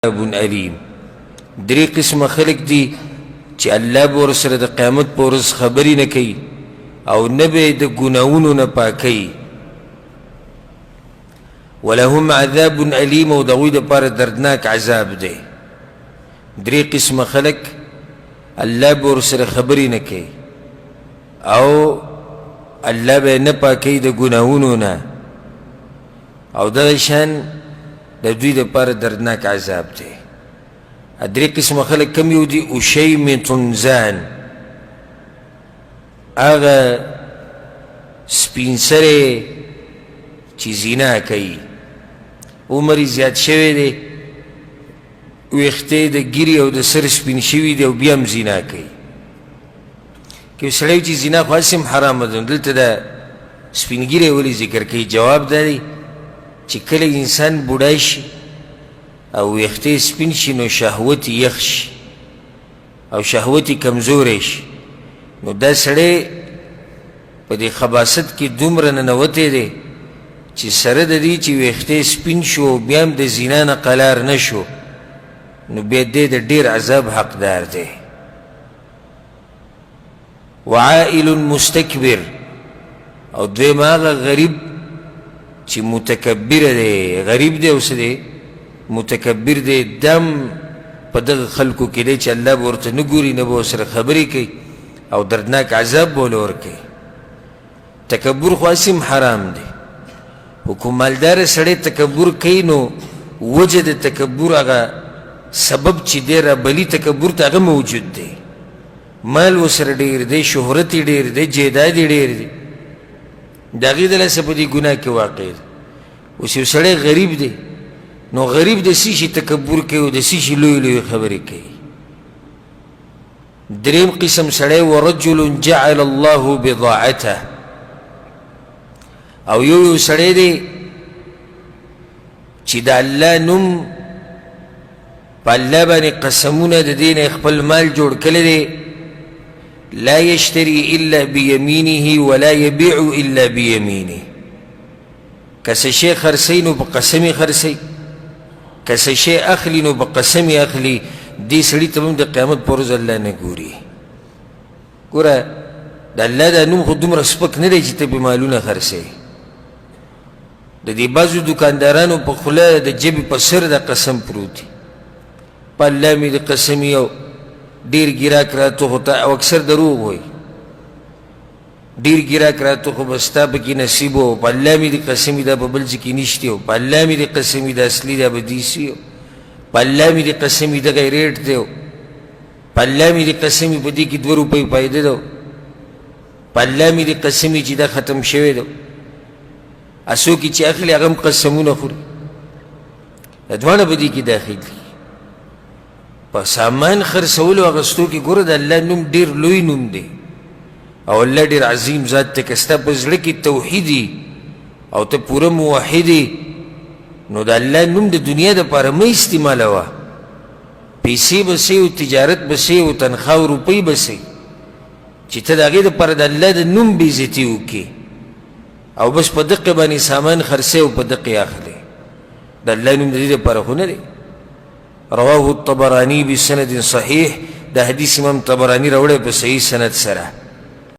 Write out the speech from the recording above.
عذاب علیم. درې قسمه خلق دي چې الله به ورسره د قیامت په ورځ خبرې نه کوي او نه به د ګناهونو نه پاکوي. ولهم عذاب علیم، او د هغوی دپاره دردناک عذاب دی. درې قسمه خلق الله به ورسره خبرې نه کوي او الله به نه پاکوي د ګناهونو نه، او دغه شان د دوی دپاره دردناک عذاب دی. درې قسمه خلق کم یو دي؟ اشیمة زان، هغه سپین سرې چې زنا کوي، عمر یې زیات شوی دی، ویښته د ګیرې او د سر سپین شوي دی او بیا هم زنا کوي. که سړی چې زنا خو هسې هم حرامه ده، دلته د سپین ګیرې ولې ذکر کوي؟ جواب دا دی چې کله انسان بوډای شي او ویښته سپین شي نو شهوت یخ شي او شهوت کمزوری شي، نو دا سړی په دې خباثت کې دومره ننوتی دی چې سره د دې چې ویښته سپین شو بیا هم د زنا نه قلار نه شو، نو بیا دی د ډېر عذاب حقدار دی. وعائل مستکبر، او دویم هغه غریب چې متکبر دی. غریب دی او څه دی؟ متکبر دی. دم په دغه خلکو کې دی چې الله به ورته نه ګوري، نه به ورسره خبرې کوي او دردناک عذاب به ورله ورکوي. تکبر خو هسې هم حرام دی، خو کوم مالداره سړی تکبر کوي نو وجه د تکبر هغه سبب چې دی رابلي تکبر ته هغه موجود دی. مال ورسره ډېر دی، شهرت یې ډېر دی، جیداد یې ډېر دی، د هغې د لاسه په دې ګناه کې واقع دی. اوس یو سړی غریب دی، نو غریب د څه شي تکبر کوي او د څه شي لوی لوی خبرې کوي. دریم قسم سړی ورجل جعل الله بضاعته، او یو سړی دی چې د الله نوم په الله باندې قسمونه د دې نه خپل مال جوړ کړی دی. لا يشتري إلا بيمينه ولا يبيع إلا بيمينه. که څه شی خرڅوي نو په قسم یې خرڅوي، که څه شی اخلي نو په قسم یې اخلي. دې سړي ته هم د قیامت په ورځ الله نه ګوري. ګوره د الله دا نوم خو دومره سپک نه دی چې ته پې مالونه خرڅوي. د دې بعضو دوکاندارانو په خوله د جبې په سر د قسم پروت دی، په الله مې د قسم یو ډېر ګیراک راته خو او اکثر دروغ وایي، ډېر ګیراک راته خو بس ستا پکې نصیب و، په الله مې د قسم دا په بل ځای کې نشتی و، په الله مې د قسم دا اصلي دا به دیسي و، په الله مې د قسم دغه ریټ دی و، په الله مې د قسم په دې کې 2 روپۍ فایده ده، په الله مې د قسم چې دا ختم شوی ده. څوک چې اخلي هغه هم قسمونه خوري، دا دواړه په دې کې داخل دي. په سامان خرڅولو اخیستو کې ګوره د الله نوم ډېر لوی نوم دی او الله ډېر عظیم ذات دی. که ستا په زړه کې توحید وي او ته پوره موحد یې نو د الله نوم د دنیا دپاره مه استعمالوه. پیسې به سې او تجارت به سې او تنخوا او روپۍ به سې چې ته د هغې دپاره د الله د نوم بېعزتي وکړې او بس په دقې باندې سامان خرڅوي او په دقې اخلي. د الله نوم د دې دپاره خو نه دی. رواه الطبراني بسند صحیح، دا حدیث امام طبرانی راوړی په صحیح سند سره.